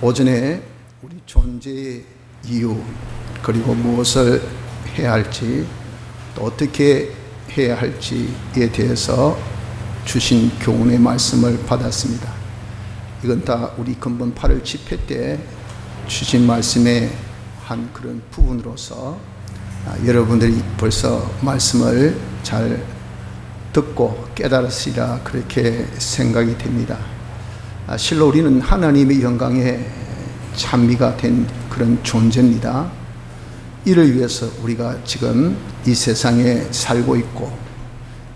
오전에 우리 존재의 이유, 그리고 무엇을 해야 할지, 또 어떻게 해야 할지에 대해서 주신 교훈의 말씀을 받았습니다. 이건 다 우리 근본 8월 집회 때 주신 말씀의 한 그런 부분으로서 여러분들이 벌써 말씀을 잘 듣고 깨달았으리라 그렇게 생각이 됩니다. 실로 우리는 하나님의 영광에 찬미가 된 그런 존재입니다. 이를 위해서 우리가 지금 이 세상에 살고 있고,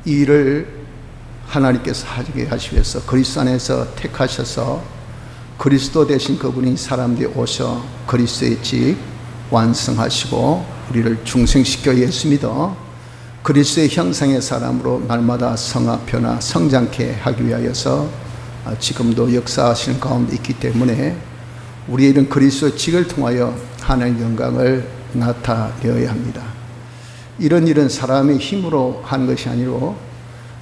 이 일을 하나님께서 하게 하시기 위해서 그리스도 안에서 택하셔서 그리스도 대신 그분이 사람 되어 오셔 그리스도의 직 완성하시고 우리를 중생시켜 예수 믿어 그리스도의 형상의 사람으로 날마다 성화 변화 성장케 하기 위하여서 지금도 역사하시는 가운데 있기 때문에 우리의 이런 그리스도의 직을 통하여 하나님의 영광을 나타내어야 합니다. 이런 일은 사람의 힘으로 하는 것이 아니고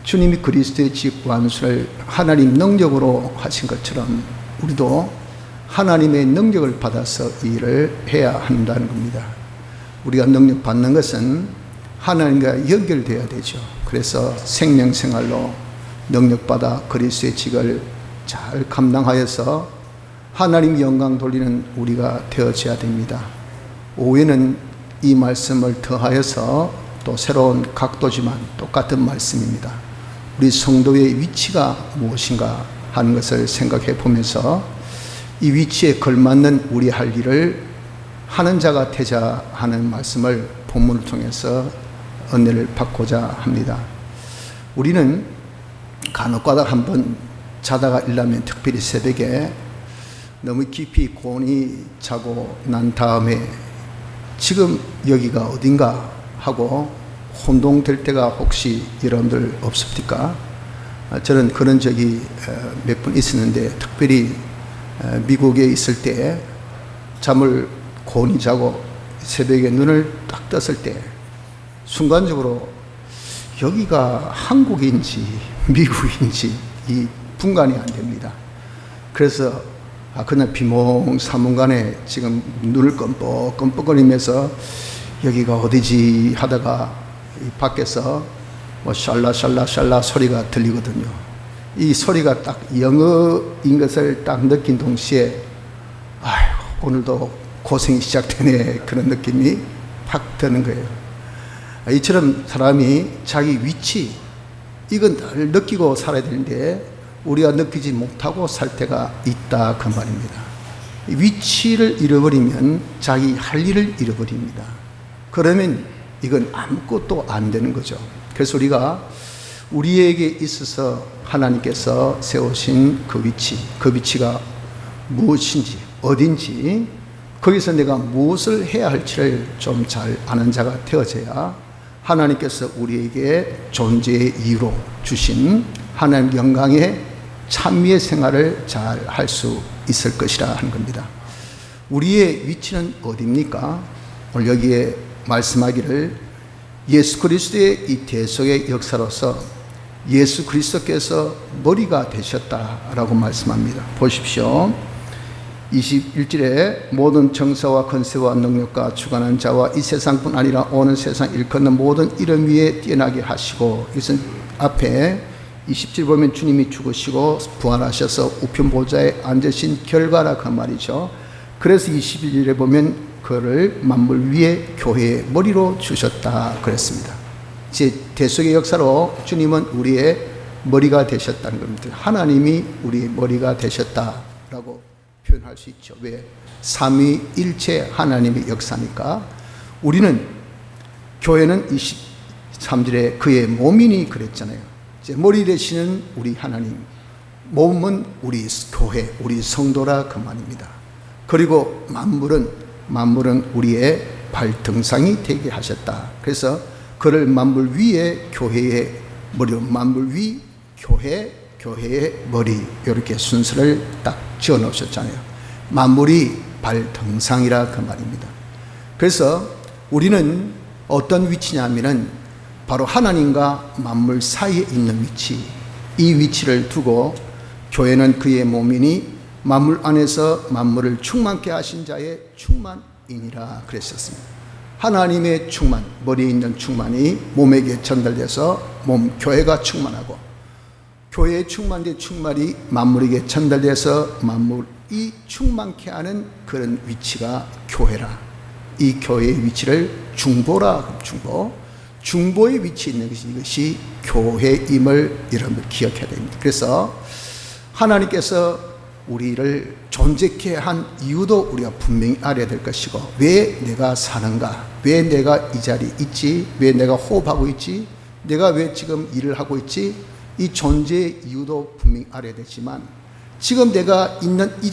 주님이 그리스도의 직 완수를 하나님 능력으로 하신 것처럼 우리도 하나님의 능력을 받아서 이 일을 해야 한다는 겁니다. 우리가 능력 받는 것은 하나님과 연결되어야 되죠. 그래서 생명생활로 능력받아 그리스도의 직을 잘 감당하여서 하나님 영광 돌리는 우리가 되어져야 됩니다. 오후에는 이 말씀을 더하여서 또 새로운 각도지만 똑같은 말씀입니다. 우리 성도의 위치가 무엇인가 하는 것을 생각해 보면서 이 위치에 걸맞는 우리 할 일을 하는 자가 되자 하는 말씀을 본문을 통해서 은혜를 받고자 합니다. 우리는 간혹가다 한번 자다가 일어나면, 특별히 새벽에 너무 깊이 곤히 자고 난 다음에 지금 여기가 어딘가 하고 혼동될 때가 혹시 여러분들 없습니까? 저는 그런 적이 몇 번 있었는데, 특별히 미국에 있을 때 잠을 곤히 자고 새벽에 눈을 딱 떴을 때 순간적으로 여기가 한국인지 미국인지 이 분간이 안 됩니다. 그래서 그냥 비몽사몽간에 지금 눈을 껌뻑껌뻑거리면서 여기가 어디지 하다가 밖에서 뭐 샬라샬라샬라 소리가 들리거든요. 이 소리가 딱 영어인 것을 딱 느낀 동시에 아이고 오늘도 고생이 시작되네, 그런 느낌이 팍 드는 거예요. 이처럼 사람이 자기 위치, 이건 늘 느끼고 살아야 되는데 우리가 느끼지 못하고 살 때가 있다, 그 말입니다. 위치를 잃어버리면 자기 할 일을 잃어버립니다. 그러면 이건 아무것도 안 되는 거죠. 그래서 우리가 우리에게 있어서 하나님께서 세우신 그 위치가 무엇인지, 어딘지, 거기서 내가 무엇을 해야 할지를 좀 잘 아는 자가 되어져야 하나님께서 우리에게 존재의 이유로 주신 하나님 영광의 찬미의 생활을 잘 할 수 있을 것이라 하는 겁니다. 우리의 위치는 어디입니까? 오늘 여기에 말씀하기를 예수 그리스도의 이 대속의 역사로서 예수 그리스도께서 머리가 되셨다라고 말씀합니다. 보십시오. 21절에 모든 정사와 권세와 능력과 주관하는 자와 이 세상뿐 아니라 오는 세상 일컫는 모든 이름 위에 뛰어나게 하시고, 이것은 앞에 20절 보면 주님이 죽으시고 부활하셔서 우편 보좌에 앉으신 결과라 그 말이죠. 그래서 21절에 보면 그를 만물 위에 교회의 머리로 주셨다 그랬습니다. 제 대속의 역사로 주님은 우리의 머리가 되셨다는 겁니다. 하나님이 우리의 머리가 되셨다라고 표현할 수 있죠. 왜? 삼위일체 하나님의 역사니까. 우리는, 교회는 23절에 그의 몸이니 그랬잖아요. 이제 머리 되시는 우리 하나님, 몸은 우리 교회, 우리 성도라 그 말입니다. 그리고 만물은 우리의 발등상이 되게 하셨다. 그래서 그를 만물 위에 교회의 머리로, 만물 위 교회, 교회의 머리, 이렇게 순서를 딱 지어 놓으셨잖아요. 만물이 발등상이라 그 말입니다. 그래서 우리는 어떤 위치냐면은 바로 하나님과 만물 사이에 있는 위치, 이 위치를 두고 교회는 그의 몸이니 만물 안에서 만물을 충만케 하신 자의 충만이니라 그랬었습니다. 하나님의 충만, 머리에 있는 충만이 몸에게 전달돼서 교회가 충만하고, 교회의 충만된 충만이 만물에게 전달돼서 만물이 충만케 하는 그런 위치가 교회라. 이 교회의 위치를 중보라. 중보의 위치에 있는 것이 이것이 교회임을 여러분들 기억해야 됩니다. 그래서 하나님께서 우리를 존재케 한 이유도 우리가 분명히 알아야 될 것이고, 왜 내가 사는가, 왜 내가 이 자리에 있지, 왜 내가 호흡하고 있지, 내가 왜 지금 일을 하고 있지, 이 존재의 이유도 분명히 알아야 되지만, 지금 내가 있는 이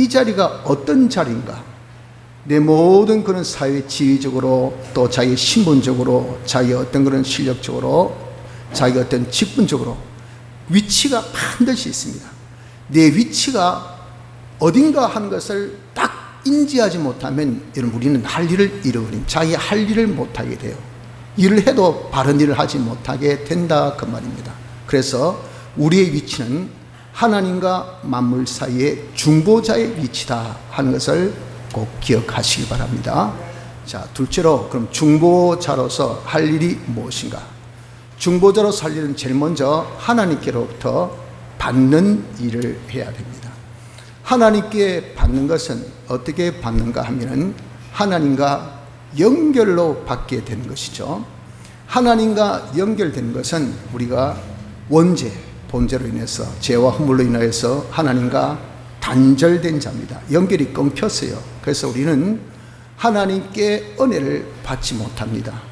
자리가 어떤 자리인가, 내 모든 그런 사회 지위적으로, 또 자기 신분적으로, 자기 어떤 그런 실력적으로, 자기 어떤 직분적으로 위치가 반드시 있습니다. 내 위치가 어딘가 하는 것을 딱 인지하지 못하면 여러분, 우리는 할 일을 잃어버린, 자기 할 일을 못하게 돼요. 일을 해도 바른 일을 하지 못하게 된다, 그 말입니다. 그래서 우리의 위치는 하나님과 만물 사이의 중보자의 위치다 하는 것을 꼭 기억하시기 바랍니다. 자, 둘째로, 그럼 중보자로서 할 일이 무엇인가? 중보자로서 할 일은 제일 먼저 하나님께로부터 받는 일을 해야 됩니다. 하나님께 받는 것은 어떻게 받는가 하면은 하나님과 연결로 받게 되는 것이죠. 하나님과 연결되는 것은 우리가 원죄, 본죄로 인해서, 죄와 허물로 인하여서 하나님과 단절된 자입니다. 연결이 끊겼어요. 그래서 우리는 하나님께 은혜를 받지 못합니다.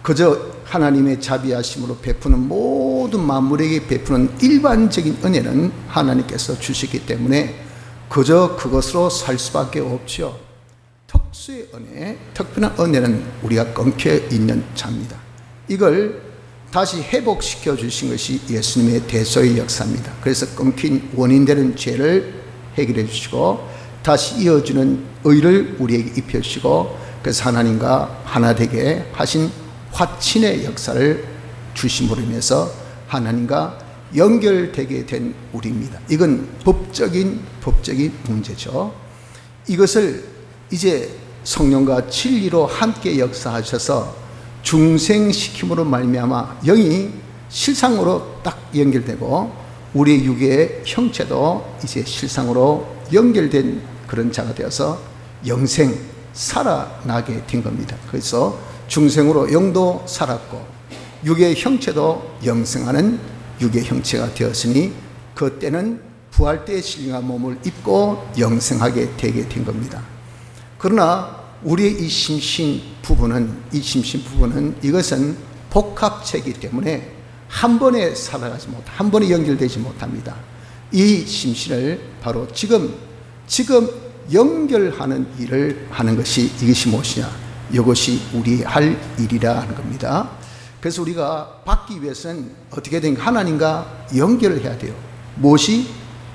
그저 하나님의 자비하심으로 베푸는 모든 만물에게 베푸는 일반적인 은혜는 하나님께서 주시기 때문에 그저 그것으로 살 수밖에 없죠. 특수의 은혜, 특별한 은혜는 우리가 끊겨 있는 자입니다. 이걸 다시 회복시켜 주신 것이 예수님의 대속의 역사입니다. 그래서 끊긴 원인되는 죄를 해결해 주시고 다시 이어주는 의를 우리에게 입혀주시고, 그래서 하나님과 하나 되게 하신 화친의 역사를 주심으로 인해서 하나님과 연결되게 된 우리입니다. 이건 법적인 문제죠. 이것을 이제 성령과 진리로 함께 역사하셔서 중생시킴으로 말미암아 영이 실상으로 딱 연결되고, 우리의 육의 형체도 이제 실상으로 연결된 그런 자가 되어서 영생 살아나게 된 겁니다. 그래서 중생으로 영도 살았고 육의 형체도 영생하는 육의 형체가 되었으니 그때는 부활 때의 신령한 몸을 입고 영생하게 되게 된 겁니다. 그러나 우리의 이 심신 부분은 이것은 복합체이기 때문에 한 번에 살아가지 못, 한 번에 연결되지 못합니다. 이 심신을 바로 지금 연결하는 일을 하는 것이, 이것이 무엇이냐? 이것이 우리 할 일이라 하는 겁니다. 그래서 우리가 받기 위해서는 어떻게 된 하나님과 연결을 해야 돼요. 무엇이?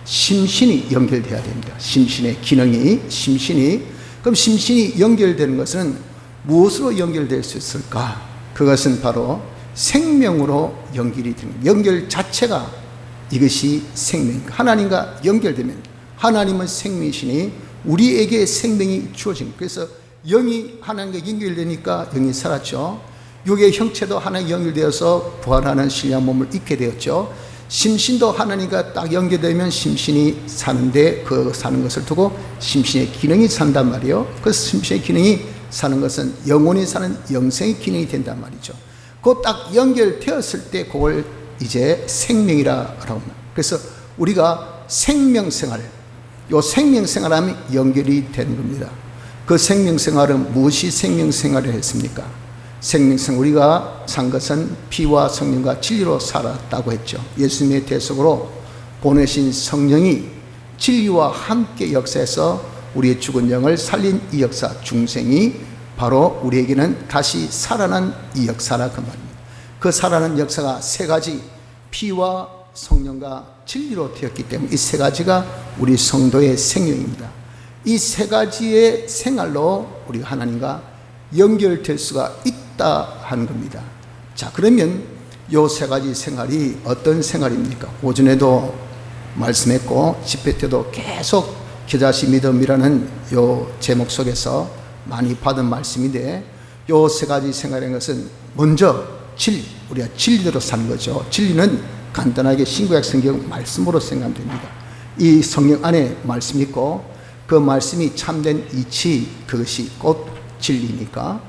심신이 연결돼야 됩니다. 심신의 기능이, 그럼 심신이 연결되는 것은 무엇으로 연결될 수 있을까? 그것은 바로 생명으로 연결이 되는, 연결 자체가 이것이 생명입니다. 하나님과 연결되면, 하나님은 생명이시니 우리에게 생명이 주어진, 그래서 영이 하나님과 연결되니까 영이 살았죠. 육의 형체도 하나님 연결되어서 부활하는 신령한 몸을 입게 되었죠. 심신도 하나님과 딱 연결되면 심신이 사는데, 그 사는 것을 두고 심신의 기능이 산단 말이에요. 그래서 심신의 기능이 사는 것은 영혼이 사는 영생의 기능이 된단 말이죠. 그 딱 연결되었을 때 그걸 이제 생명이라고 합니다. 그래서 우리가 생명생활, 요 생명생활하면 연결이 되는 겁니다. 그 생명생활은 무엇이 생명생활을 했습니까? 생명생, 우리가 산 것은 피와 성령과 진리로 살았다고 했죠. 예수님의 대속으로 보내신 성령이 진리와 함께 역사해서 우리의 죽은 영을 살린 이 역사, 중생이 바로 우리에게는 다시 살아난 이 역사라, 그 말입니다. 그 살아난 역사가 세 가지, 피와 성령과 진리로 되었기 때문에 이 세 가지가 우리 성도의 생명입니다. 이 세 가지의 생활로 우리가 하나님과 연결될 수가 있다 하는 겁니다. 자, 그러면 요 세 가지 생활이 어떤 생활입니까? 오전에도 말씀했고 집회 때도 계속 겨자씨 믿음이라는 요 제목 속에서 많이 받은 말씀인데 요 세 가지 생각하는 것은 먼저 진리, 우리가 진리대로 사는 거죠. 진리는 간단하게 신구약 성경 말씀으로 생각하면 됩니다. 이 성경 안에 말씀이 있고 그 말씀이 참된 이치, 그것이 곧 진리니까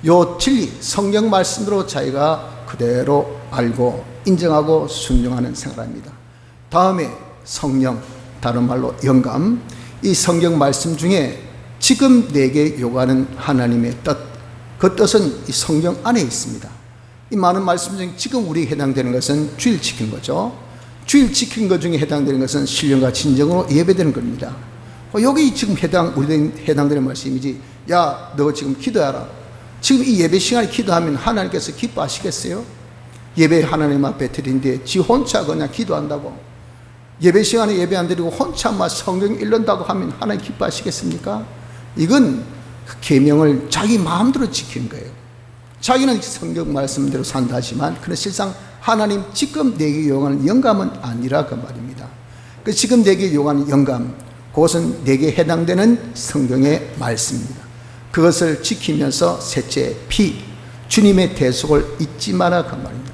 요 진리, 성경 말씀으로 자기가 그대로 알고 인정하고 순종하는 생활합니다. 다음에 성령, 다른 말로 영감, 이 성경 말씀 중에 지금 내게 요구하는 하나님의 뜻, 그 뜻은 이 성경 안에 있습니다. 이 많은 말씀 중에 지금 우리에게 해당되는 것은 주일 지키는 거죠. 주일 지키는 것 중에 해당되는 것은 신령과 진정으로 예배되는 겁니다. 여기 지금 우리에게 해당되는 말씀이지, 야, 너 지금 기도하라. 지금 이 예배 시간에 기도하면 하나님께서 기뻐하시겠어요? 예배 하나님 앞에 드린데 지 혼자 그냥 기도한다고, 예배 시간에 예배 안 드리고 혼자만 성경 읽는다고 하면 하나님 기뻐하시겠습니까? 이건 그 계명을 자기 마음대로 지키는 거예요. 자기는 성경 말씀대로 산다 하지만 그는 실상 하나님 지금 내게 요구하는 영감은 아니라 그 말입니다. 그 지금 내게 요구하는 영감, 그것은 내게 해당되는 성경의 말씀입니다. 그것을 지키면서 셋째, 피, 주님의 대속을 잊지 마라 그 말입니다.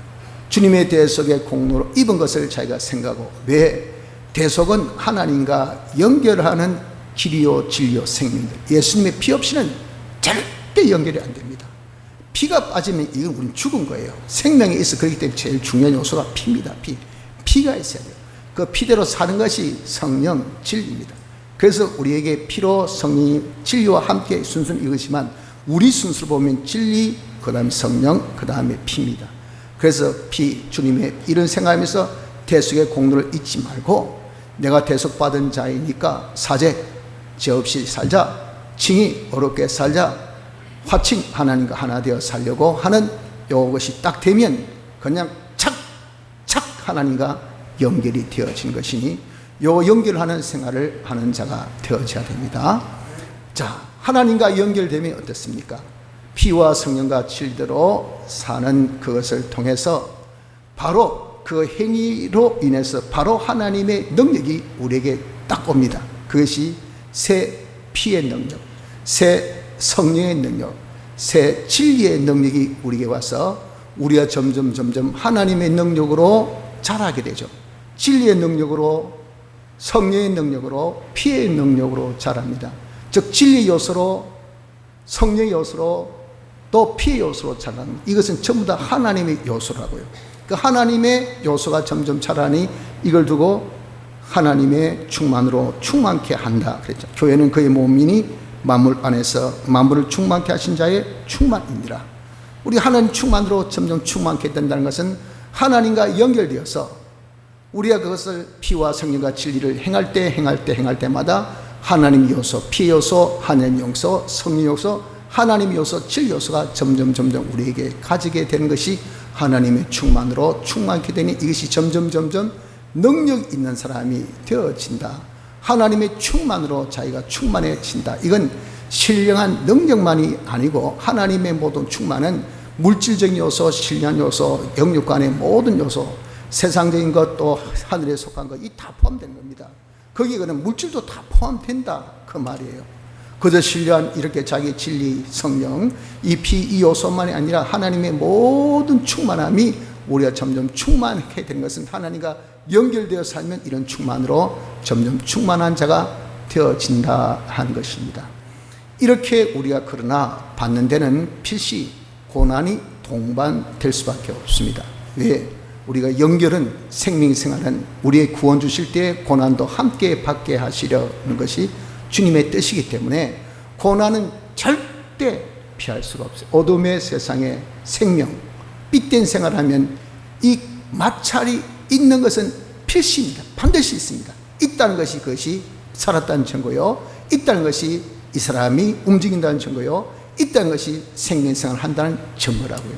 주님의 대속의 공로로 입은 것을 자기가 생각하고, 왜? 대속은 하나님과 연결하는 길이요 진리요 생명입니다. 예수님의 피 없이는 절대 연결이 안 됩니다. 피가 빠지면 이건 우리는 죽은 거예요. 생명이 있어. 그렇기 때문에 제일 중요한 요소가 피입니다. 피가 있어야 돼요. 그 피대로 사는 것이 성령 진리입니다. 그래서 우리에게 피로 성령이 진리와 함께 순수는 이것이지만 우리 순수로 보면 진리, 그 다음에 성령, 그 다음에 피입니다. 그래서 피, 주님의 이런 생각하면서 대속의 공로를 잊지 말고, 내가 대속받은 자이니까 사죄, 죄 없이 살자, 칭의 어렵게 살자, 화칭 하나님과 하나 되어 살려고 하는 이것이 딱 되면 그냥 착 하나님과 연결이 되어진 것이니 요 연결하는 생활을 하는 자가 되어져야 됩니다. 자, 하나님과 연결되면 어떻습니까? 피와 성령과 진리대로 사는 그것을 통해서 바로 그 행위로 인해서 바로 하나님의 능력이 우리에게 딱 옵니다. 그것이 새 피의 능력, 새 성령의 능력, 새 진리의 능력이 우리에게 와서 우리가 점점 하나님의 능력으로 자라게 되죠. 진리의 능력으로, 성령의 능력으로, 피의 능력으로 자랍니다. 즉 진리의 요소로, 성령의 요소로, 또 피의 요소로 자라는, 이것은 전부 다 하나님의 요소라고요. 그 하나님의 요소가 점점 자라니 이걸 두고 하나님의 충만으로 충만케 한다 그랬죠. 교회는 그의 몸이니 만물 안에서 만물을 충만케 하신 자의 충만이니라. 우리 하나님 충만으로 점점 충만케 된다는 것은 하나님과 연결되어서 우리가 그것을 피와 성령과 진리를 행할 때마다 하나님 요소, 피 요소, 하나님 요소, 성령 요소, 하나님 요소, 진리 요소가 점점 우리에게 가지게 되는 것이 하나님의 충만으로 충만케 되니 이것이 점점 능력 있는 사람이 되어진다. 하나님의 충만으로 자기가 충만해진다. 이건 신령한 능력만이 아니고 하나님의 모든 충만은 물질적인 요소, 신령한 요소, 영육간의 모든 요소, 세상적인 것, 또 하늘에 속한 것, 이 다 포함되는 겁니다. 거기에는 물질도 다 포함된다 그 말이에요. 그저 신령한 이렇게 자기 진리, 성령, 이 피, 이 요소만이 아니라 하나님의 모든 충만함이 우리가 점점 충만하게 되는 것은 하나님과 연결되어 살면 이런 충만으로 점점 충만한 자가 되어진다 하는 것입니다. 이렇게 우리가 그러나 받는 데는 필시 고난이 동반될 수밖에 없습니다. 왜? 우리가 연결은 생명생활은 우리의 구원 주실 때 고난도 함께 받게 하시려는 것이 주님의 뜻이기 때문에 고난은 절대 피할 수가 없어요. 어둠의 세상에 생명, 삐된 생활하면 이 마찰이 있는 것은 필시입니다. 반드시 있습니다. 있다는 것이 그것이 살았다는 증거요, 있다는 것이 이 사람이 움직인다는 증거요, 있다는 것이 생명생활을 한다는 증거라고요.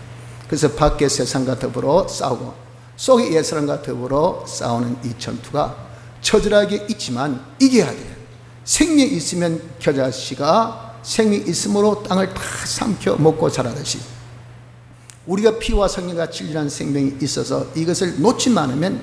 그래서 밖의 세상과 더불어 싸우고 속의 옛사람과 더불어 싸우는 이 전투가 처절하게 있지만 이겨야 돼요. 생명이 있으면 겨자씨가 생명이 있으므로 땅을 다 삼켜 먹고 자라듯이 우리가 피와 성령과 진리라는 생명이 있어서 이것을 놓지 않으면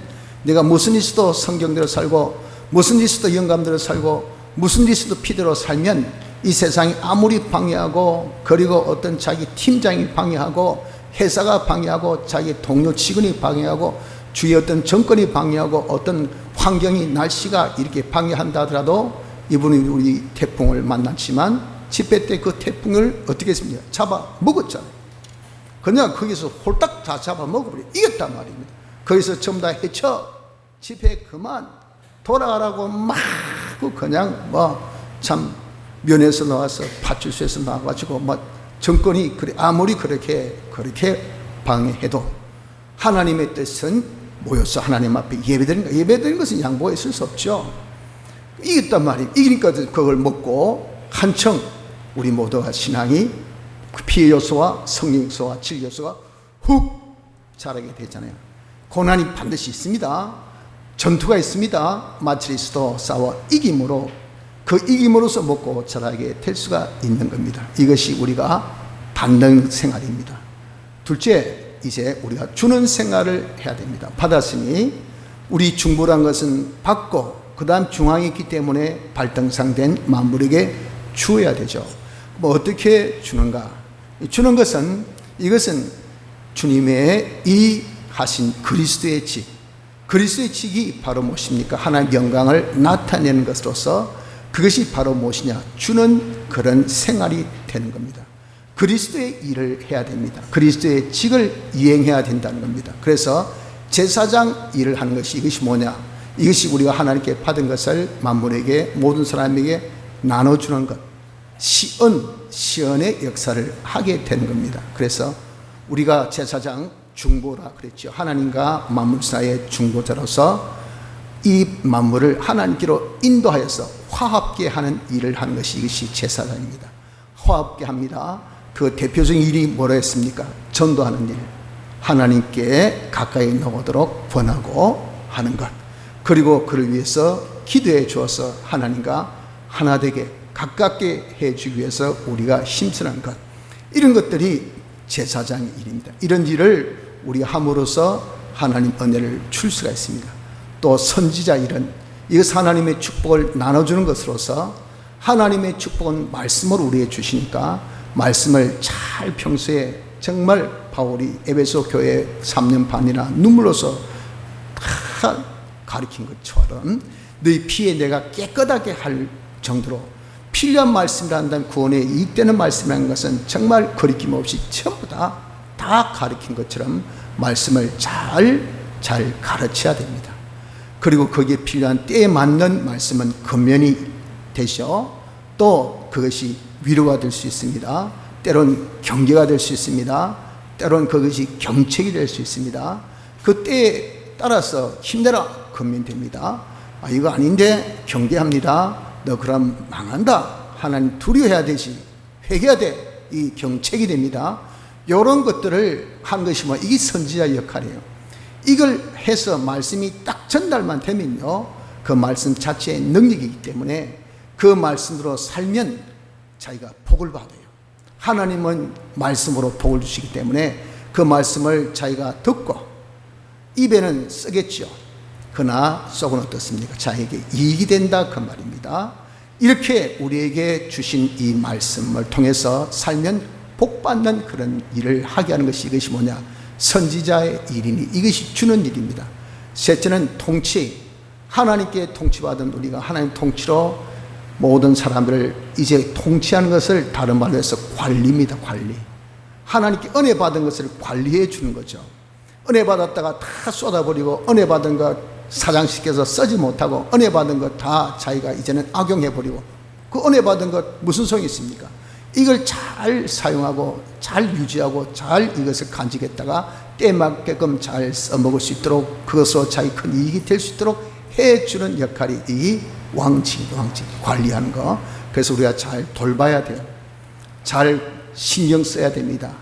내가 무슨 일 있어도 성경대로 살고 무슨 일 있어도 영감대로 살고 무슨 일 있어도 피대로 살면 이 세상이 아무리 방해하고 그리고 어떤 자기 팀장이 방해하고 회사가 방해하고 자기 동료 직원이 방해하고 주위의 어떤 정권이 방해하고 어떤 환경이 날씨가 이렇게 방해한다 하더라도 이분이 우리 태풍을 만났지만 집회 때 그 태풍을 어떻게 했습니까? 잡아 먹었잖아요. 그냥 거기서 홀딱 다 잡아 먹어버려 이겼단 말입니다. 거기서 전부 다 해쳐 집회 그만 돌아가라고 막 그냥 참 면에서 나와서 파출소에서 나와가지고 정권이 그래 아무리 그렇게 방해해도 하나님의 뜻은 모여서 하나님 앞에 예배드리는 것은 양보했을 수 없죠. 이겼단 말이에요. 이기니까 그걸 먹고 한층 우리 모두가 신앙이 피의 요소와 성령 요소와 질 요소가 훅 자라게 되잖아요. 고난이 반드시 있습니다. 전투가 있습니다. 마치리스도 싸워 이김으로 그 이김으로서 먹고 자라게 될 수가 있는 겁니다. 이것이 우리가 받는 생활입니다. 둘째, 이제 우리가 주는 생활을 해야 됩니다. 받았으니 우리 중보란 것은 받고 그 다음 중앙이 있기 때문에 발등상된 만물에게 주어야 되죠. 어떻게 주는가? 주는 것은 이것은 주님의 이 하신 그리스도의 직, 그리스도의 직이 바로 무엇입니까? 하나님의 영광을 나타내는 것으로서 그것이 바로 무엇이냐? 주는 그런 생활이 되는 겁니다. 그리스도의 일을 해야 됩니다. 그리스도의 직을 이행해야 된다는 겁니다. 그래서 제사장 일을 하는 것이 이것이 뭐냐? 이것이 우리가 하나님께 받은 것을 만물에게 모든 사람에게 나눠주는 것, 시언의 역사를 하게 되는 겁니다. 그래서 우리가 제사장 중보라 그랬죠. 하나님과 만물 사이의 중보자로서 이 만물을 하나님께로 인도하여서 화합게 하는 일을 하는 것이 이것이 제사장입니다. 화합게 합니다. 그 대표적인 일이 뭐라 했습니까? 전도하는 일, 하나님께 가까이 나오도록 권하고 하는 것, 그리고 그를 위해서 기도해 주어서 하나님과 하나 되게 가깝게 해주기 위해서 우리가 힘쓰는 것, 이런 것들이 제사장의 일입니다. 이런 일을 우리가 함으로써 하나님 은혜를 줄 수가 있습니다. 또 선지자 일은 이것은 하나님의 축복을 나눠주는 것으로서 하나님의 축복은 말씀으로 우리에게 주시니까 말씀을 잘 평소에 정말 바울이 에베소 교회 3년 반이나 눈물로서 다 가르친 것처럼 너희 피에 내가 깨끗하게 할 정도로 필요한 말씀을 한다면 구원에 이익되는 말씀이라는 것은 정말 거리낌 없이 전부 다 가르친 것처럼 말씀을 잘 가르쳐야 됩니다. 그리고 거기에 필요한 때에 맞는 말씀은 근면이 되셔 또 그것이 위로가 될 수 있습니다. 때론 경계가 될 수 있습니다. 때론 그것이 경책이 될 수 있습니다. 그 때에 따라서 힘내라 그러면 됩니다. 이거 아닌데 경계합니다. 너 그럼 망한다. 하나님 두려워해야 되지. 회개해야 돼. 이 경책이 됩니다. 이런 것들을 한 것이 이게 선지자의 역할이에요. 이걸 해서 말씀이 딱 전달만 되면요, 그 말씀 자체의 능력이기 때문에 그 말씀으로 살면 자기가 복을 받아요. 하나님은 말씀으로 복을 주시기 때문에 그 말씀을 자기가 듣고 입에는 쓰겠죠. 그러나 속은 어떻습니까? 자기에게 이익이 된다 그 말입니다. 이렇게 우리에게 주신 이 말씀을 통해서 살면 복받는 그런 일을 하게 하는 것이 이것이 뭐냐? 선지자의 일이니 이것이 주는 일입니다. 셋째는 통치. 하나님께 통치받은 우리가 하나님 통치로 모든 사람들을 이제 통치하는 것을 다른 말로 해서 관리입니다. 관리. 하나님께 은혜 받은 것을 관리해 주는 거죠. 은혜 받았다가 다 쏟아버리고 은혜 받은 것 사장시켜서 쓰지 못하고 은혜 받은 것 다 자기가 이제는 악용해버리고 그 은혜 받은 것 무슨 소용이 있습니까? 이걸 잘 사용하고 잘 유지하고 잘 이것을 간직했다가 때에 맞게끔 잘 써먹을 수 있도록 그것으로 자기 큰 이익이 될 수 있도록 해주는 역할이 이 왕지 관리하는 거. 그래서 우리가 잘 돌봐야 돼요. 잘 신경 써야 됩니다.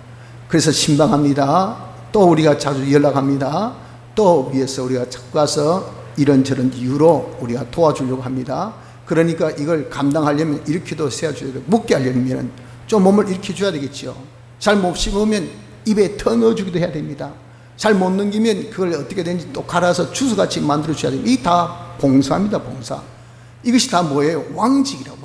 그래서 신방합니다. 또 우리가 자주 연락합니다. 또 위에서 우리가 자꾸 가서 이런저런 이유로 우리가 도와주려고 합니다. 그러니까 이걸 감당하려면 이렇게도 세워줘야 되고 묵게 하려면 좀 몸을 일으켜 줘야 되겠죠. 잘 못 씹으면 입에 더 넣어주기도 해야 됩니다. 잘 못 넘기면 그걸 어떻게 되는지 또 갈아서 주스같이 만들어 줘야 됩니다. 이 다 봉사입니다. 봉사. 이것이 다 뭐예요? 왕직이라고.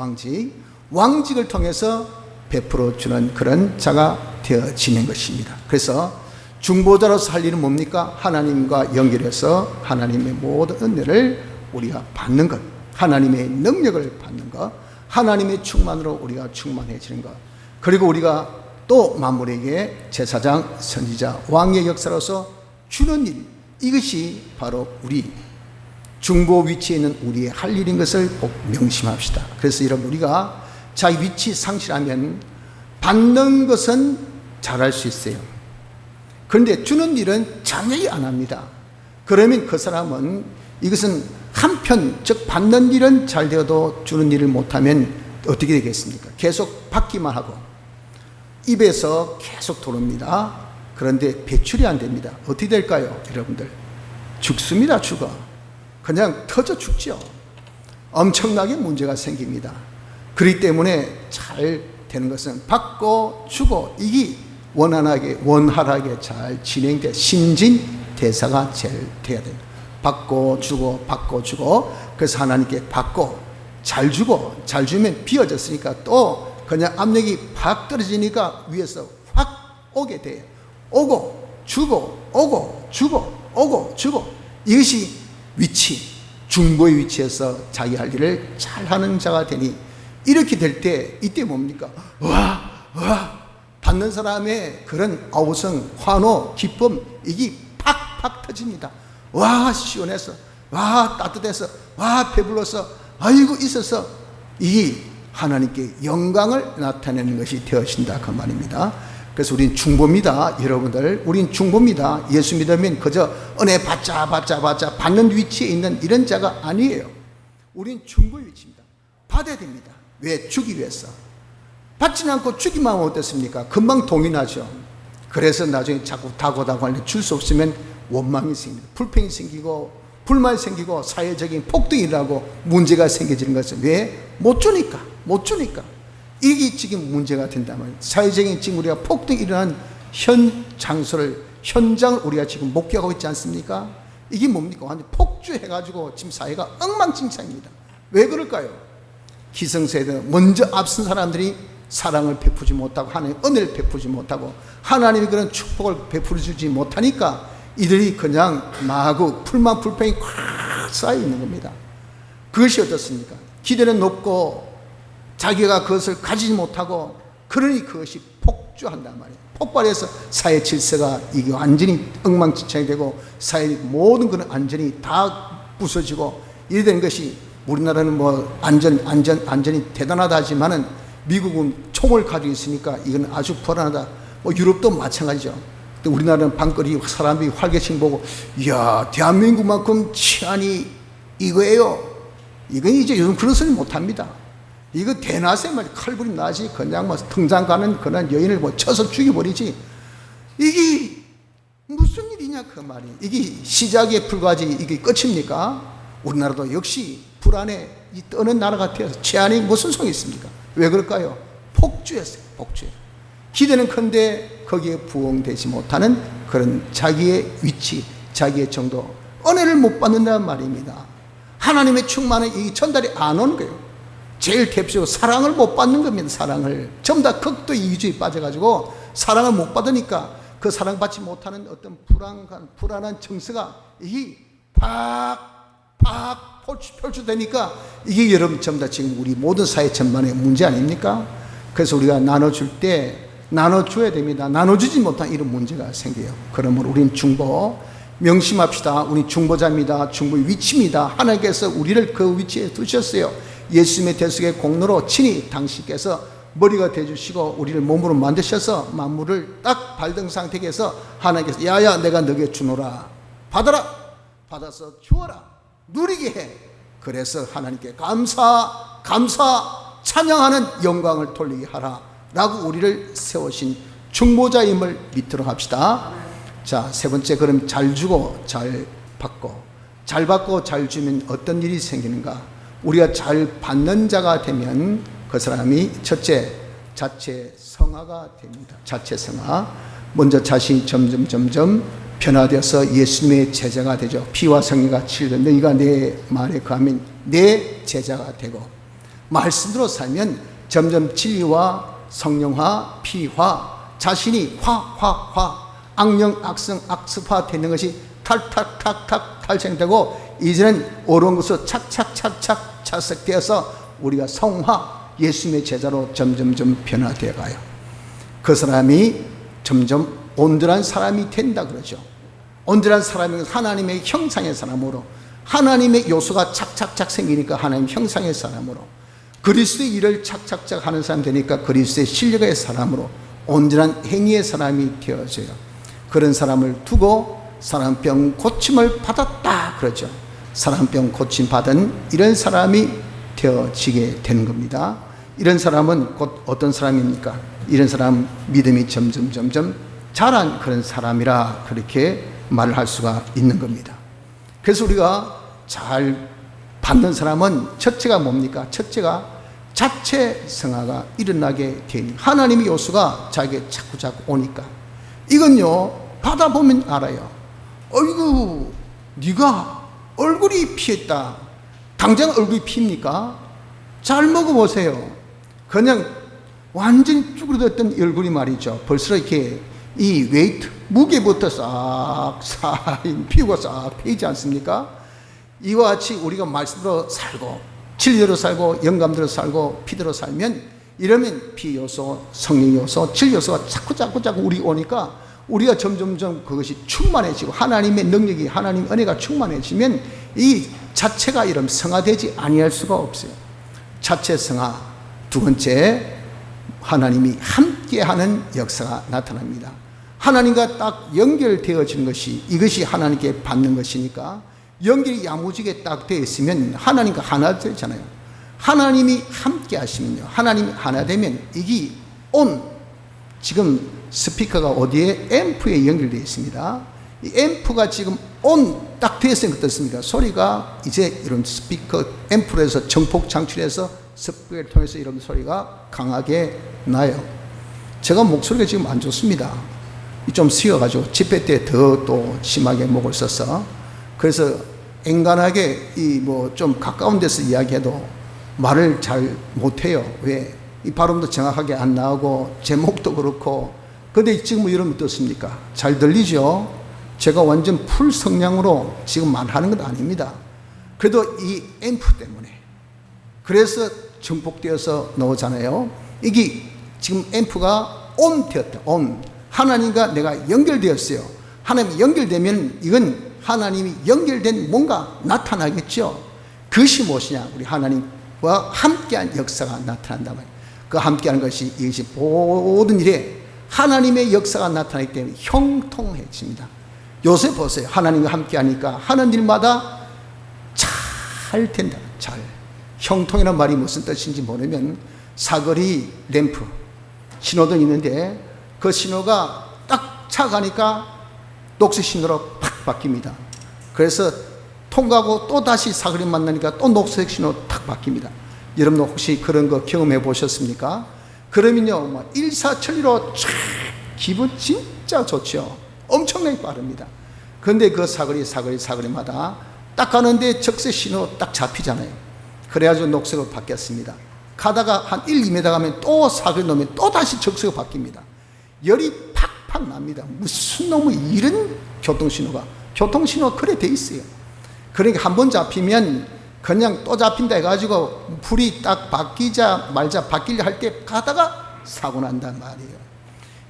왕직을 통해서 베풀어 주는 그런 자가 되어지는 것입니다. 그래서 중보자로서 할 일은 뭡니까? 하나님과 연결해서 하나님의 모든 은혜를 우리가 받는 것, 하나님의 능력을 받는 것, 하나님의 충만으로 우리가 충만해지는 것, 그리고 우리가 또 만물에게 제사장, 선지자, 왕의 역사로서 주는 일, 이것이 바로 우리 중보 위치에 있는 우리의 할 일인 것을 꼭 명심합시다. 그래서 여러분, 우리가 자기 위치 상실하면 받는 것은 잘할 수 있어요. 그런데 주는 일은 자세히 안 합니다. 그러면 그 사람은 이것은 한편, 즉 받는 일은 잘 되어도 주는 일을 못하면 어떻게 되겠습니까? 계속 받기만 하고 입에서 계속 돌아옵니다. 그런데 배출이 안 됩니다. 어떻게 될까요? 여러분들, 죽습니다. 죽어. 그냥 터져 죽죠. 엄청나게 문제가 생깁니다. 그렇기 때문에 잘 되는 것은 받고 주고, 이게 원활하게 잘 진행돼 신진대사가 제일 돼야 됩니다. 받고 주고. 그래서 하나님께 받고 잘 주고, 잘 주면 비어졌으니까 또 그냥 압력이 팍 떨어지니까 위에서 확 오게 돼요. 오고 주고, 오고 주고, 오고 주고. 이것이 위치, 중보의 위치에서 자기 할 일을 잘하는 자가 되니, 이렇게 될 때 이때 뭡니까? 와 받는 사람의 그런 아우성, 환호, 기쁨, 이게 팍팍 터집니다. 와 시원해서, 와 따뜻해서, 와 배불러서, 아이고 있어서, 이 하나님께 영광을 나타내는 것이 되어진다 그 말입니다. 그래서 우린 중보입니다. 여러분들, 우린 중보입니다. 예수 믿으면 그저 은혜 받자 받는 위치에 있는 이런 자가 아니에요. 우린 중보의 위치입니다. 받아야 됩니다. 왜? 주기 위해서. 받지는 않고 주기만 하면 어떻습니까? 금방 동이 나죠. 그래서 나중에 자꾸 다고 하는데 줄 수 없으면 원망이 생깁니다. 불평이 생기고 불만이 생기고 사회적인 폭등이 일어나고 문제가 생겨지는 것은 왜? 못 주니까. 이게 지금 문제가 된다면, 사회적인 지금 우리가 폭등이 일어난 현장을 우리가 지금 목격하고 있지 않습니까? 이게 뭡니까? 완전 폭주해가지고 지금 사회가 엉망진창입니다. 왜 그럴까요? 기성세대, 먼저 앞선 사람들이 사랑을 베푸지 못하고 하나님의 은혜를 베푸지 못하고 하나님이 그런 축복을 베풀어 주지 못하니까 이들이 그냥 마구 불만 불평이 콱 쌓여 있는 겁니다. 그것이 어떻습니까? 기대는 높고 자기가 그것을 가지지 못하고, 그러니 그것이 폭주한단 말이에요. 폭발해서 사회 질서가 이게 완전히 엉망진창이 되고 사회 모든 그런 안전이 다 부서지고 이래 되는 것이, 우리나라는 뭐 안전이 대단하다 하지만은 미국은 총을 가지고 있으니까 이건 아주 불안하다. 뭐 유럽도 마찬가지죠. 근데 우리나라는 방거리 사람들이 활개칭 보고, 이야 대한민국만큼 치안이 이거예요. 이건 이제 요즘 그런 소리 못합니다. 이거 대낮에 말 칼부림 나지, 그냥 뭐 등산 가는 그런 여인을 뭐 쳐서 죽여버리지. 이게 무슨 일이냐 그 말이. 이게 시작에 불과하지 이게 끝입니까? 우리나라도 역시 불안에 떠는 나라 같아서 치안이 무슨 소용이 있습니까? 왜 그럴까요? 폭주했어요. 기대는 큰데 거기에 부응되지 못하는 그런 자기의 위치, 자기의 정도, 은혜를 못 받는다는 말입니다. 하나님의 충만은 이 전달이 안 오는 거예요. 제일 대표적으로 사랑을 못 받는 겁니다. 사랑을 전부 다 극도 이주에 빠져가지고 사랑을 못 받으니까 그 사랑받지 못하는 어떤 불안한 정서가 이게 팍 펼쳐되니까 이게 여러분 전부 다 지금 우리 모든 사회 전반의 문제 아닙니까? 그래서 우리가 나눠줄 때 나눠줘야 됩니다. 나눠주지 못한 이런 문제가 생겨요. 그러므로 우린 중보 명심합시다. 우리 중보자입니다. 중보의 위치입니다. 하나님께서 우리를 그 위치에 두셨어요. 예수님의 대속의 공로로 친히 당신께서 머리가 되어주시고 우리를 몸으로 만드셔서 만물을 딱 발등 상태에 해서 하나님께서 야야 내가 너에게 주노라, 받아서 주어라, 누리게 해. 그래서 하나님께 감사 찬양하는 영광을 돌리게 하라 라고 우리를 세우신 중보자임을 믿도록 합시다. 자, 세 번째, 그럼 잘 주고 잘 받고 잘 주면 어떤 일이 생기는가? 우리가 잘 받는 자가 되면 그 사람이 첫째, 자체 성화가 됩니다. 자체 성화. 먼저 자신이 점점 변화되어서 예수님의 제자가 되죠. 피와 성령과 칠려 너희가 내 말에 거하면 내 제자가 되고, 말씀으로 살면 점점 진리와 성령화, 피화, 자신이 악령, 악성, 악습화 되는 것이 탈탁탁탁 탈생되고, 이제는 옳은 것으로 착착착착 차석되어서 우리가 성화, 예수님의 제자로 점점점 변화되어 가요. 그 사람이 점점 온전한 사람이 된다 그러죠. 온전한 사람은 하나님의 형상의 사람으로, 하나님의 요소가 착착착 생기니까 하나님 형상의 사람으로, 그리스도의 일을 착착착 하는 사람 되니까 그리스도의 실력의 사람으로 온전한 행위의 사람이 되어져요. 그런 사람을 두고 사람병 고침을 받았다 그러죠. 사람병 고침 받은 이런 사람이 되어지게 되는 겁니다. 이런 사람은 곧 어떤 사람입니까? 이런 사람 믿음이 점점 자란 그런 사람이라 그렇게 말을 할 수가 있는 겁니다. 그래서 우리가 잘 받는 사람은 첫째가 뭡니까? 첫째가 자체 성화가 일어나게 되니, 하나님의 요소가 자기에게 자꾸 오니까, 이건요 받아보면 알아요. 어이구, 네가 얼굴이 피했다. 당장 얼굴이 피입니까? 잘 먹어보세요. 그냥 완전히 쭈그러졌던 얼굴이 말이죠, 벌써 이렇게 이 웨이트, 무게부터 싹 피우고 싹 피지 않습니까? 이와 같이 우리가 말씀으로 살고 진리로 살고 영감대로 살고 피대로 살면, 이러면 피 요소, 성령 요소, 질 요소가 자꾸 우리 오니까 우리가 점점점 그것이 충만해지고, 하나님의 능력이, 하나님의 은혜가 충만해지면 이 자체가 이런 성화되지 아니할 수가 없어요. 자체 성화. 두 번째, 하나님이 함께하는 역사가 나타납니다. 하나님과 딱 연결되어지는 것이, 이것이 하나님께 받는 것이니까, 연결이 야무지게 딱 되어 있으면 하나님과 하나 되잖아요. 하나님이 함께 하시면요, 하나님이 하나 되면 이게 지금 스피커가 어디에? 앰프에 연결되어 있습니다. 이 앰프가 지금 딱 되어 있으면 어떻습니까? 소리가 이제 이런 스피커 앰프로 해서 정폭 창출해서 스피커를 통해서 이런 소리가 강하게 나요. 제가 목소리가 지금 안 좋습니다. 좀 쉬어가지고 집회 때 더 또 심하게 목을 써서, 그래서 앵간하게 좀 가까운 데서 이야기해도 말을 잘 못해요. 왜? 이 발음도 정확하게 안 나오고 제목도 그렇고. 근데 지금 이러면 어떻습니까? 잘 들리죠? 제가 완전 풀 성량으로 지금 말하는 건 아닙니다. 그래도 이 앰프 때문에, 그래서 증폭되어서 나오잖아요. 이게 지금 앰프가 되었다. 하나님과 내가 연결되었어요. 하나님이 연결되면 이건 하나님이 연결된 뭔가 나타나겠죠. 그것이 무엇이냐? 우리 하나님과 함께한 역사가 나타난다면, 그 함께하는 것이, 이것이 모든 일에 하나님의 역사가 나타나기 때문에 형통해집니다. 요새 보세요. 하나님과 함께하니까 하는 일마다 잘 된다. 잘. 형통이라는 말이 무슨 뜻인지 모르면, 사거리 램프 신호등이 있는데 그 신호가 딱 차가니까 녹색 신호로 팍 바뀝니다. 그래서 통과하고 또 다시 사거리 만나니까 또 녹색 신호 탁 바뀝니다. 여러분 혹시 그런 거 경험해 보셨습니까? 그러면요, 일사천리로 쫙 기분 진짜 좋죠. 엄청나게 빠릅니다. 그런데 그 사거리마다 딱 가는데 적색 신호 딱 잡히잖아요. 그래가지고 녹색으로 바뀌었습니다. 가다가 한 1, 2m 가면 또 사거리 놓으면 또 다시 적색으로 바뀝니다. 열이 팍팍 납니다. 무슨 놈의 이런 교통신호가 그래 돼 있어요. 그러니까 한 번 잡히면 그냥 또 잡힌다 해가지고 불이 딱 바뀌자 말자 바뀌려 할 때 가다가 사고 난단 말이에요.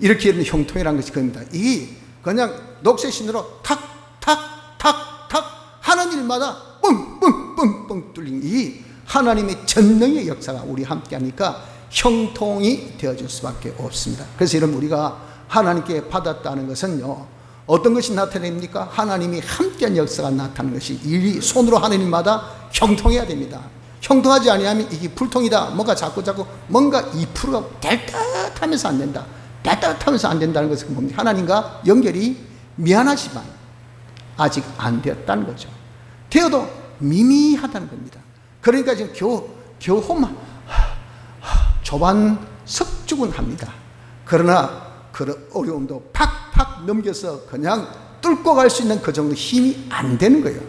이렇게 이런 형통이라는 것이 그겁니다. 이 그냥 녹색 신호로 탁탁탁탁 하는 일마다 뻥뻥뻥뻥 뚫린 이 하나님의 전능의 역사가 우리 함께 하니까 형통이 되어질 수밖에 없습니다. 그래서 여러분, 우리가 하나님께 받았다는 것은요, 어떤 것이 나타냅니까? 하나님이 함께한 역사가 나타나는 것이, 이 손으로 하는 일마다 형통해야 됩니다. 형통하지 아니하면 이게 불통이다. 뭔가 자꾸 뭔가 2%가 딸깍하면서 안 된다. 딸깍하면서 안 된다는 것은 뭡니까? 하나님과 연결이 미안하지만 아직 안 되었다는 거죠. 되어도 미미하다는 겁니다. 그러니까 지금 겨우만 조반 석죽은 합니다. 그러나 그 어려움도 팍팍 넘겨서 그냥 뚫고 갈 수 있는 그 정도 힘이 안 되는 거예요.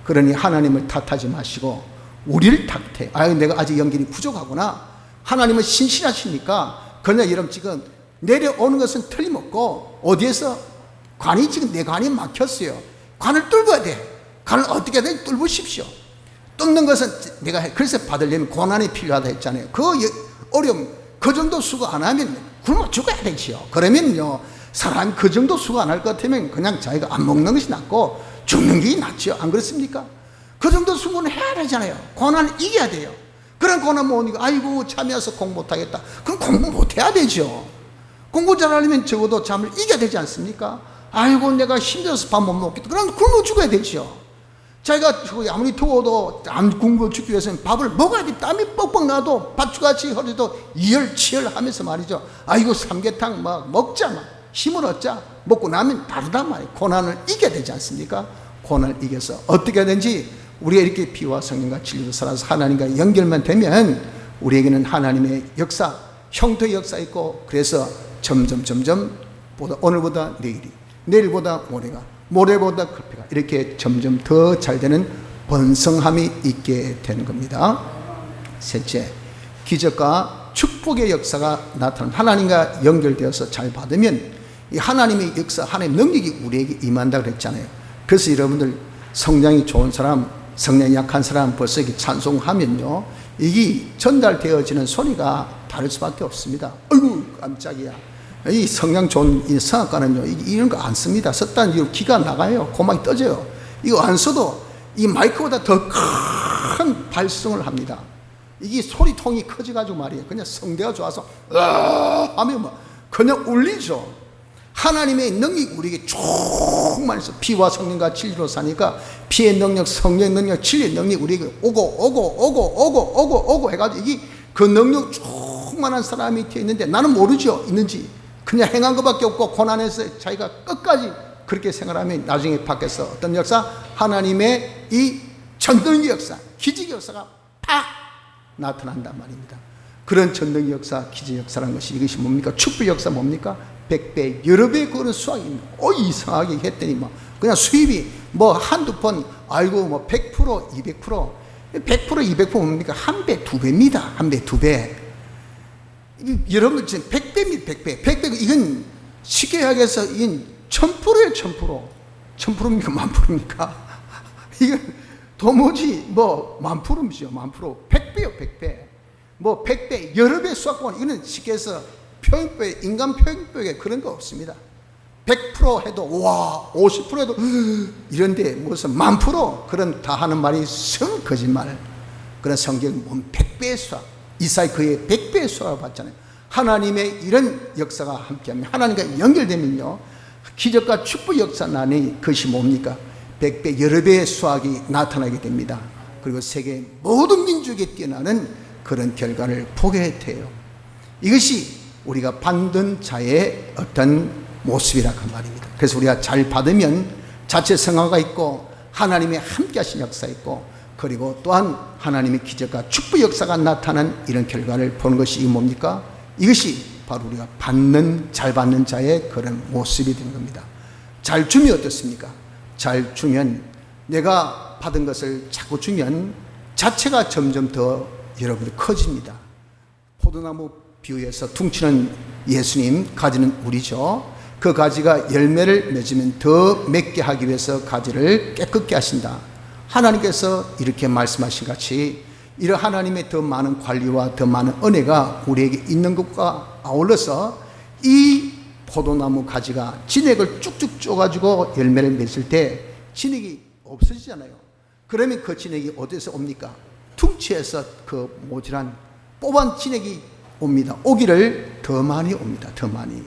그러니 하나님을 탓하지 마시고 우리를 탓해. 아유, 내가 아직 연결이 부족하구나. 하나님은 신실하시니까. 그러나 여러분, 지금 내려오는 것은 틀림없고, 어디에서 관이 지금 내 관이 막혔어요. 관을 뚫어야 돼. 관을 어떻게든 뚫으십시오. 뚫는 것은 내가 그래서 받으려면 고난이 필요하다 했잖아요. 그 어려움, 그 정도 수고 안 하면 굶어 죽어야 되지요. 그러면요, 사람이 그 정도 수고 안 할 것 같으면 그냥 자기가 안 먹는 것이 낫고 죽는 게 낫죠. 안 그렇습니까? 그 정도 수고는 해야 되잖아요. 고난을 이겨야 돼요. 그런 고난 못 이기고, 아이고 잠이 와서 공부 못하겠다. 그럼 공부 못해야 되죠. 공부 잘하려면 적어도 잠을 이겨야 되지 않습니까? 아이고 내가 힘들어서 밥 못 먹겠다. 그럼 굶어 죽어야 되죠. 자기가 아무리 더워도 안 굶어 죽기 위해서는 밥을 먹어야 돼. 땀이 뻑뻑 나도 밭주같이 허리도 이열치열 하면서 말이죠. 아이고 삼계탕 막 먹자, 막 힘을 얻자. 먹고 나면 다르단 말이에요. 고난을 이겨야 되지 않습니까? 고난을 이겨서 어떻게 하든지 우리가 이렇게 피와 성령과 진리로 살아서 하나님과 연결만 되면 우리에게는 하나님의 역사, 형통의 역사 있고, 그래서 점점 보다 오늘보다 내일이, 내일보다 모레가, 모레보다 그때가 이렇게 점점 더 잘 되는 번성함이 있게 되는 겁니다. 셋째, 기적과 축복의 역사가 나타나는, 하나님과 연결되어서 잘 받으면 이 하나님의 역사, 하나님의 능력이 우리에게 임한다 그랬잖아요. 그래서 여러분들 성장이 좋은 사람, 성량이 약한 사람 벌써 이렇게 찬송하면요, 이게 전달되어지는 소리가 다를 수밖에 없습니다. 아이고 깜짝이야. 이 성량 좋은 이 성악가는요, 이런 거 안 씁니다. 썼다는 이유로 기가 나가요. 고막이 떠져요. 이거 안 써도 이 마이크보다 더 큰 발성을 합니다. 이게 소리통이 커져가지고 말이에요. 그냥 성대가 좋아서 하면 뭐 그냥 울리죠. 하나님의 능력이 우리에게 충만해서 피와 성령과 진리로 사니까 피의 능력, 성령의 능력, 진리의 능력이 우리에게 오고 해가지고 이게 그 능력 충만한 사람이 되어 있는데 나는 모르죠. 있는지. 그냥 행한 것밖에 없고 고난에서 자기가 끝까지 그렇게 생활하면 나중에 밖에서 어떤 역사? 하나님의 이 전능의 역사, 기적의 역사가 팍 나타난단 말입니다. 그런 전능의 역사, 기적의 역사라는 것이 이것이 뭡니까? 축복의 역사 뭡니까? 100배, 여러 배 그런 수확이 이상하게 했더니 뭐 그냥 수입이 뭐 한두 번, 아이고 뭐 100%, 200%, 100%, 200% 뭡니까? 한 배, 두 배입니다. 한 배, 두 배. 여러분 지금 100배입니다. 100배. 이건 쉽게 이야기해서 이건 1000%예요. 1000%. 1000%입니까? 10,000%입니까? 이건 도무지 뭐 10,000%이죠. 10,000%. 100배요. 100배. 뭐 100배, 여러 배 수확권. 이거는 쉽게 해서 표현법에, 인간 표현법에 그런 거 없습니다. 100% 해도 와, 50% 해도 이런데 무슨 10,000% 그런 다 하는 말이 성 거짓말. 그런 성경은 뭐 100배의 수확, 이사야 그의 100배의 수확을 받잖아요. 하나님의 이런 역사가 함께하면, 하나님과 연결되면요, 기적과 축복 역사 안에 그것이 뭡니까? 100배, 여러 배의 수확이 나타나게 됩니다. 그리고 세계 모든 민족에 뛰어나는 그런 결과를 보게 돼요. 이것이 우리가 받는 자의 어떤 모습이라 그 말입니다. 그래서 우리가 잘 받으면 자체 성화가 있고 하나님의 함께 하신 역사 있고, 그리고 또한 하나님의 기적과 축복 역사가 나타난 이런 결과를 보는 것이 뭡니까? 이것이 바로 우리가 잘 받는 자의 그런 모습이 되는 겁니다. 잘 주면 어떻습니까? 잘 주면, 내가 받은 것을 자꾸 주면 자체가 점점 더 여러분들 커집니다. 포도나무 비유에서 퉁치는 예수님, 가지는 우리죠. 그 가지가 열매를 맺으면 더 맺게 하기 위해서 가지를 깨끗게 하신다. 하나님께서 이렇게 말씀하신 같이 이런 하나님의 더 많은 관리와 더 많은 은혜가 우리에게 있는 것과 아울러서 이 포도나무 가지가 진액을 쭉쭉 쪼가지고 열매를 맺을 때 진액이 없어지잖아요. 그러면 그 진액이 어디서 옵니까? 퉁치에서 그 모질한 뽑은 진액이 옵니다. 오기를 더 많이 옵니다. 더 많이.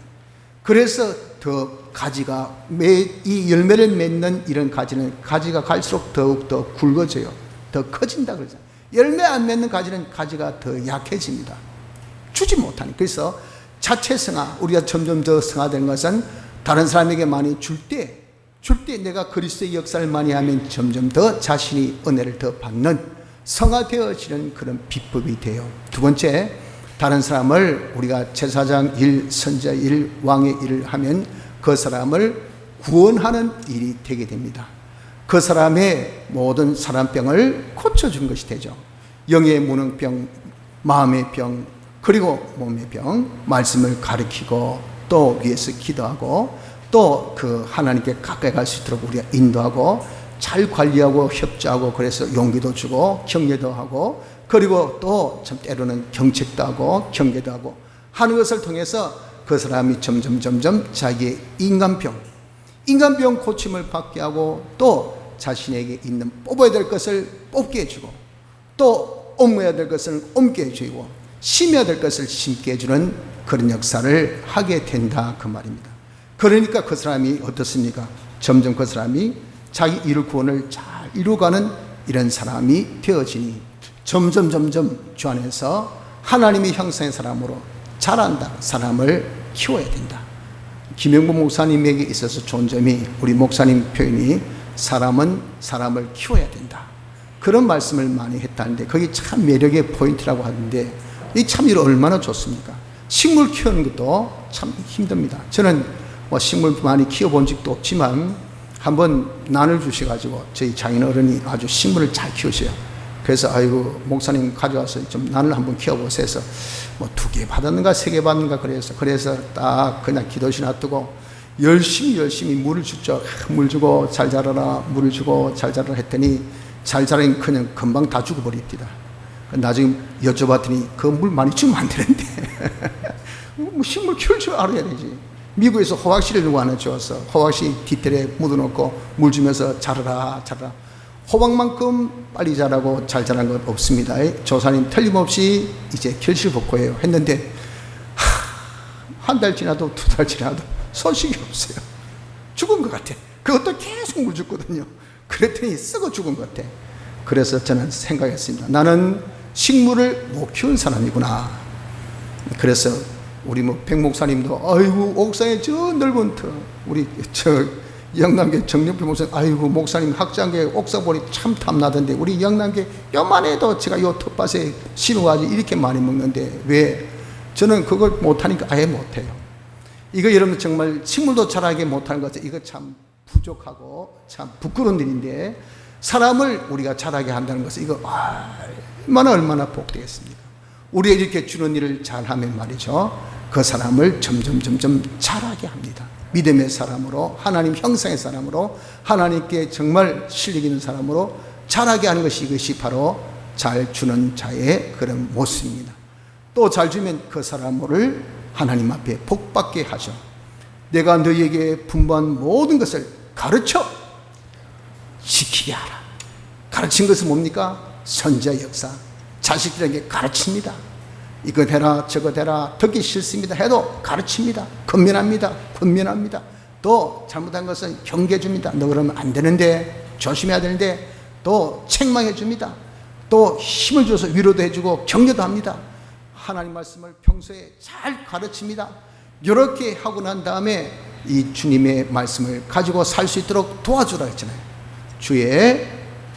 그래서 더 가지가, 이 열매를 맺는 이런 가지는 가지가 갈수록 더욱 더 굵어져요. 더 커진다 그러죠. 열매 안 맺는 가지는 가지가 더 약해집니다. 주지 못하니. 그래서 자체 성화, 우리가 점점 더 성화되는 것은 다른 사람에게 많이 줄 때 내가 그리스도의 역사를 많이 하면 점점 더 자신이 은혜를 더 받는 성화되어지는 그런 비법이 돼요. 두 번째, 다른 사람을 우리가 제사장 일, 선자 일, 왕의 일을 하면 그 사람을 구원하는 일이 되게 됩니다. 그 사람의 모든 사람병을 고쳐준 것이 되죠. 영의 무능병, 마음의 병, 그리고 몸의 병, 말씀을 가르치고 또 위에서 기도하고 또 그 하나님께 가까이 갈 수 있도록 우리가 인도하고 잘 관리하고 협조하고 그래서 용기도 주고 격려도 하고 그리고 또 참 때로는 경책도 하고 경계도 하고 하는 것을 통해서 그 사람이 점점 자기의 인간병 고침을 받게 하고 또 자신에게 있는 뽑아야 될 것을 뽑게 해주고 또 옮겨야 될 것을 옮게 해주고 심어야 될 것을 심게 해주는 그런 역사를 하게 된다 그 말입니다. 그러니까 그 사람이 어떻습니까? 점점 그 사람이 자기 이룰 구원을 잘 이루어가는 이런 사람이 되어지니 점점 주 안에서 하나님의 형상의 사람으로 자란다. 사람을 키워야 된다. 김영부 목사님에게 있어서 좋은 점이 우리 목사님 표현이 사람은 사람을 키워야 된다. 그런 말씀을 많이 했다는데 그게 참 매력의 포인트라고 하는데 이 참 일 얼마나 좋습니까? 식물 키우는 것도 참 힘듭니다. 저는 뭐 식물 많이 키워본 적도 없지만 한번 난을 주셔가지고 저희 장인 어른이 아주 식물을 잘 키우셔요. 그래서 아이고 목사님 가져와서 좀 난을 한번 키워보세요 해서 뭐 2개 받았는가 3개 받는가 그래서 딱 그냥 기도실 놔두고 열심히 물을 주죠. 물 주고 잘 자라라 물을 주고 잘 자라라 했더니 잘 자라니 그냥 금방 다 죽어버립니다. 나중에 여쭤봤더니 그 물 많이 주면 안 되는데 뭐 식물 키울 줄 알아야 되지. 미국에서 호박씨를 누구 하나 주었어. 호박씨 뒷뜰에 묻어놓고 물 주면서 자라라. 호박만큼 빨리 자라고 잘 자란 건 없습니다. 조사님 틀림없이 이제 결실복구예요 했는데 한 달 지나도 2달 지나도 소식이 없어요. 죽은 것 같아. 그것도 계속 물 줬거든요. 그랬더니 썩어 죽은 것 같아. 그래서 저는 생각했습니다. 나는 식물을 못 키운 사람이구나. 그래서 우리 백 목사님도 아이고 옥상에 저 넓은 터 우리 저 영남계 정력표 목사님 아이고 목사님 학장계 옥상보리 참 탐나던데 우리 영남계 요만해도 제가 요 텃밭에 심어가지고 이렇게 많이 먹는데 왜 저는 그걸 못하니까 아예 못해요. 이거 여러분 정말 식물도 자라게 못하는 것 같아요. 이거 참 부족하고 참 부끄러운 일인데 사람을 우리가 자라게 한다는 것은 이거 얼마나 복되겠습니까? 우리가 이렇게 주는 일을 잘하면 말이죠. 그 사람을 점점 자라게 합니다. 믿음의 사람으로 하나님 형상의 사람으로 하나님께 정말 실력 있는 사람으로 자라게 하는 것이 이것이 바로 잘 주는 자의 그런 모습입니다. 또 잘 주면 그 사람을 하나님 앞에 복받게 하죠. 내가 너희에게 분부한 모든 것을 가르쳐 지키게 하라. 가르친 것은 뭡니까? 선지자 역사. 자식들에게 가르칩니다. 이거 되라 저거 되라 듣기 싫습니다 해도 가르칩니다. 권면합니다. 또 잘못한 것은 경계해 줍니다. 너 그러면 안 되는데 조심해야 되는데 또 책망해 줍니다. 또 힘을 줘서 위로도 해주고 격려도 합니다. 하나님 말씀을 평소에 잘 가르칩니다. 이렇게 하고 난 다음에 이 주님의 말씀을 가지고 살 수 있도록 도와주라 했잖아요. 주의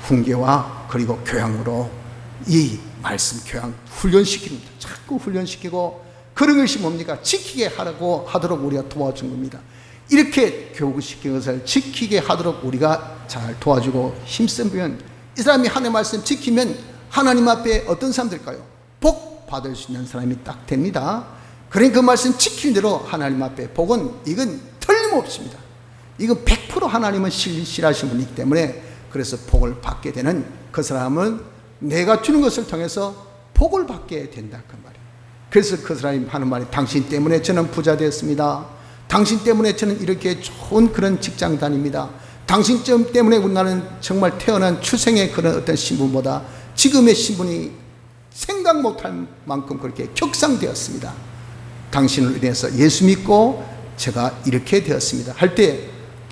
훈계와 그리고 교양으로 이 말씀 교양 훈련시킵니다. 자꾸 훈련시키고 그런 것이 뭡니까? 지키게 하도록 우리가 도와준 겁니다. 이렇게 교육시킨 것을 지키게 하도록 우리가 잘 도와주고 힘쓰면 이 사람이 하나님의 말씀 지키면 하나님 앞에 어떤 사람 될까요? 복 받을 수 있는 사람이 딱 됩니다. 그러니까 그 말씀 지키는 대로 하나님 앞에 복은 이건 틀림없습니다. 이건 100% 하나님은 신실하신 분이기 때문에 그래서 복을 받게 되는 그 사람은 내가 주는 것을 통해서 복을 받게 된다 그 말이에요. 그래서 그 사람이 하는 말이 당신 때문에 저는 부자 되었습니다. 당신 때문에 저는 이렇게 좋은 그런 직장 다닙니다. 당신 때문에 나는 정말 태어난 출생의 그런 어떤 신분보다 지금의 신분이 생각 못할 만큼 그렇게 격상되었습니다. 당신을 인해서 예수 믿고 제가 이렇게 되었습니다 할 때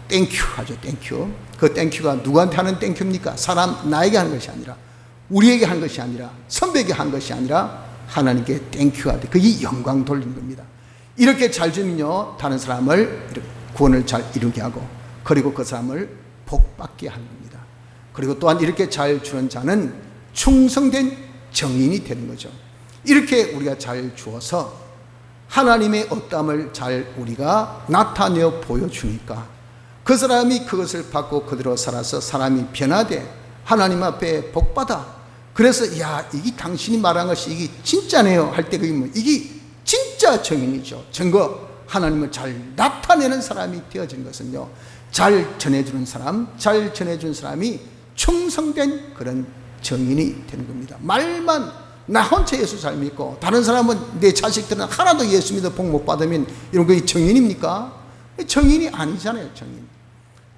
땡큐 하죠. 땡큐. 그 땡큐가 누구한테 하는 땡큐입니까? 사람 나에게 하는 것이 아니라 우리에게 한 것이 아니라 선배에게 한 것이 아니라 하나님께 땡큐가 돼. 그게 영광 돌린 겁니다. 이렇게 잘 주면요 다른 사람을 구원을 잘 이루게 하고 그리고 그 사람을 복받게 하는 겁니다. 그리고 또한 이렇게 잘 주는 자는 충성된 정인이 되는 거죠. 이렇게 우리가 잘 주어서 하나님의 어떠함을 잘 우리가 나타내어 보여주니까 그 사람이 그것을 받고 그대로 살아서 사람이 변화돼 하나님 앞에 복받아. 그래서 야, 이게 당신이 말한 것이 이게 진짜네요 할 때 그게 뭐 이게 진짜 정인이죠. 증거. 하나님을 잘 나타내는 사람이 되어진 것은요, 잘 전해주는 사람, 잘 전해주는 사람이 충성된 그런 정인이 되는 겁니다. 말만 나 혼자 예수 잘 믿고 다른 사람은, 내 자식들은 하나도 예수 믿어 복 못 받으면 이런 거 정인입니까? 정인이 아니잖아요.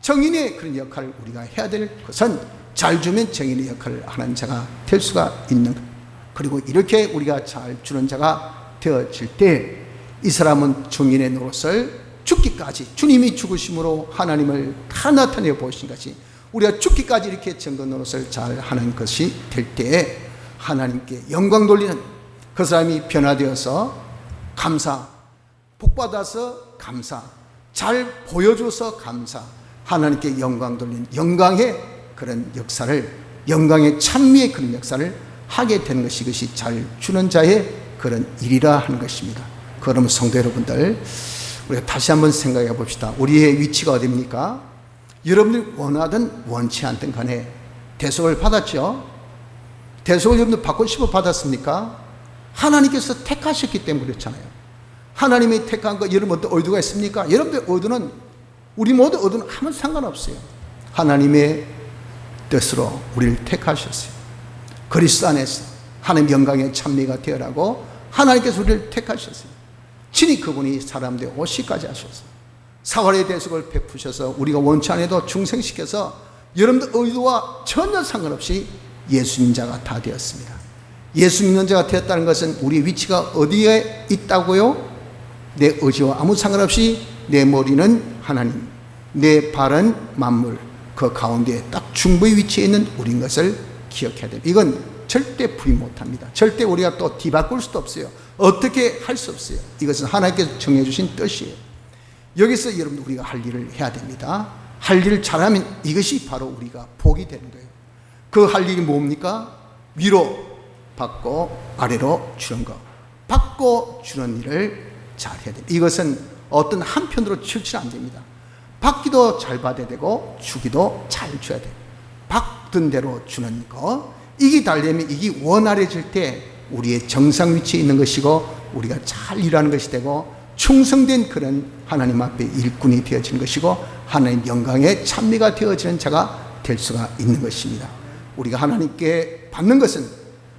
정인의 그런 역할을 우리가 해야 될 것은 잘 주면 정인의 역할을 하는 자가 될 수가 있는 것. 그리고 이렇게 우리가 잘 주는 자가 되어질 때 이 사람은 정인의 노릇을 죽기까지, 주님이 죽으심으로 하나님을 다 나타내 보신 것이 우리가 죽기까지 이렇게 증거 노릇을 잘 하는 것이 될 때에 하나님께 영광 돌리는 그 사람이 변화되어서 감사, 복받아서 감사, 잘 보여줘서 감사, 하나님께 영광 돌리는 영광의 그런 역사를, 영광의 찬미의 그런 역사를 하게 되는 것이, 이것이 잘 주는 자의 그런 일이라 하는 것입니다. 그러면 성도 여러분들, 우리가 다시 한번 생각해 봅시다. 우리의 위치가 어디입니까? 여러분들이 원하든 원치 않든 간에 대속을 받았죠? 대속을 여러분들 받고 싶어 받았습니까? 하나님께서 택하셨기 때문에 그렇잖아요. 하나님이 택한 거 여러분 어떤 의도가 있습니까? 여러분들 의도는, 우리 모두 의도는 아무 상관없어요. 하나님의 뜻으로 우리를 택하셨어요. 그리스도 안에서 하나님 영광의 찬미가 되어라고 하나님께서 우리를 택하셨어요. 친히 그분이 사람 되어 오시까지 하셨어요. 사활의 대속을 베푸셔서 우리가 원치 않아도 중생시켜서 여러분들 의도와 전혀 상관없이 예수 믿는 자가 다 되었습니다. 예수 믿는 자가 되었다는 것은 우리의 위치가 어디에 있다고요? 내 의지와 아무 상관없이 내 머리는 하나님, 내 발은 만물, 그 가운데 딱 중부의 위치에 있는 우리인 것을 기억해야 됩니다. 이건 절대 부인 못합니다. 절대 우리가 또 뒤바꿀 수도 없어요. 어떻게 할 수 없어요. 이것은 하나님께서 정해주신 뜻이에요. 여기서 여러분 우리가 할 일을 해야 됩니다. 할 일을 잘하면 이것이 바로 우리가 복이 되는 거예요. 그 할 일이 뭡니까? 위로 받고 아래로 주는 것, 받고 주는 일을 잘 해야 됩니다. 이것은 어떤 한편으로 치우치면 안 됩니다. 받기도 잘 받아야 되고 주기도 잘 줘야 돼요. 받던 대로 주는 것, 이게 달려면 이게 원활해질 때 우리의 정상 위치에 있는 것이고 우리가 잘 일하는 것이 되고 충성된 그런 하나님 앞에 일꾼이 되어지는 것이고 하나님 영광의 찬미가 되어지는 자가 될 수가 있는 것입니다. 우리가 하나님께 받는 것은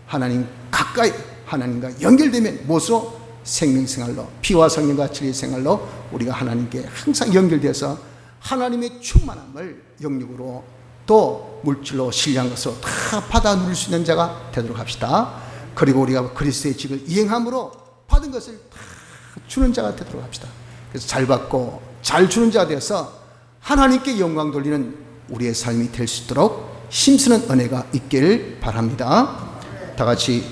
하나님 가까이, 하나님과 연결되면 무엇으로? 생명생활로, 피와 성령과 진리 생활로 우리가 하나님께 항상 연결되어서 하나님의 충만함을 영육으로 또 물질로 신뢰한 것으로 다 받아 누릴 수 있는 자가 되도록 합시다. 그리고 우리가 그리스도의 직을 이행함으로 받은 것을 다 주는 자가 되도록 합시다. 그래서 잘 받고 잘 주는 자가 되어서 하나님께 영광 돌리는 우리의 삶이 될 수 있도록 힘쓰는 은혜가 있기를 바랍니다. 다 같이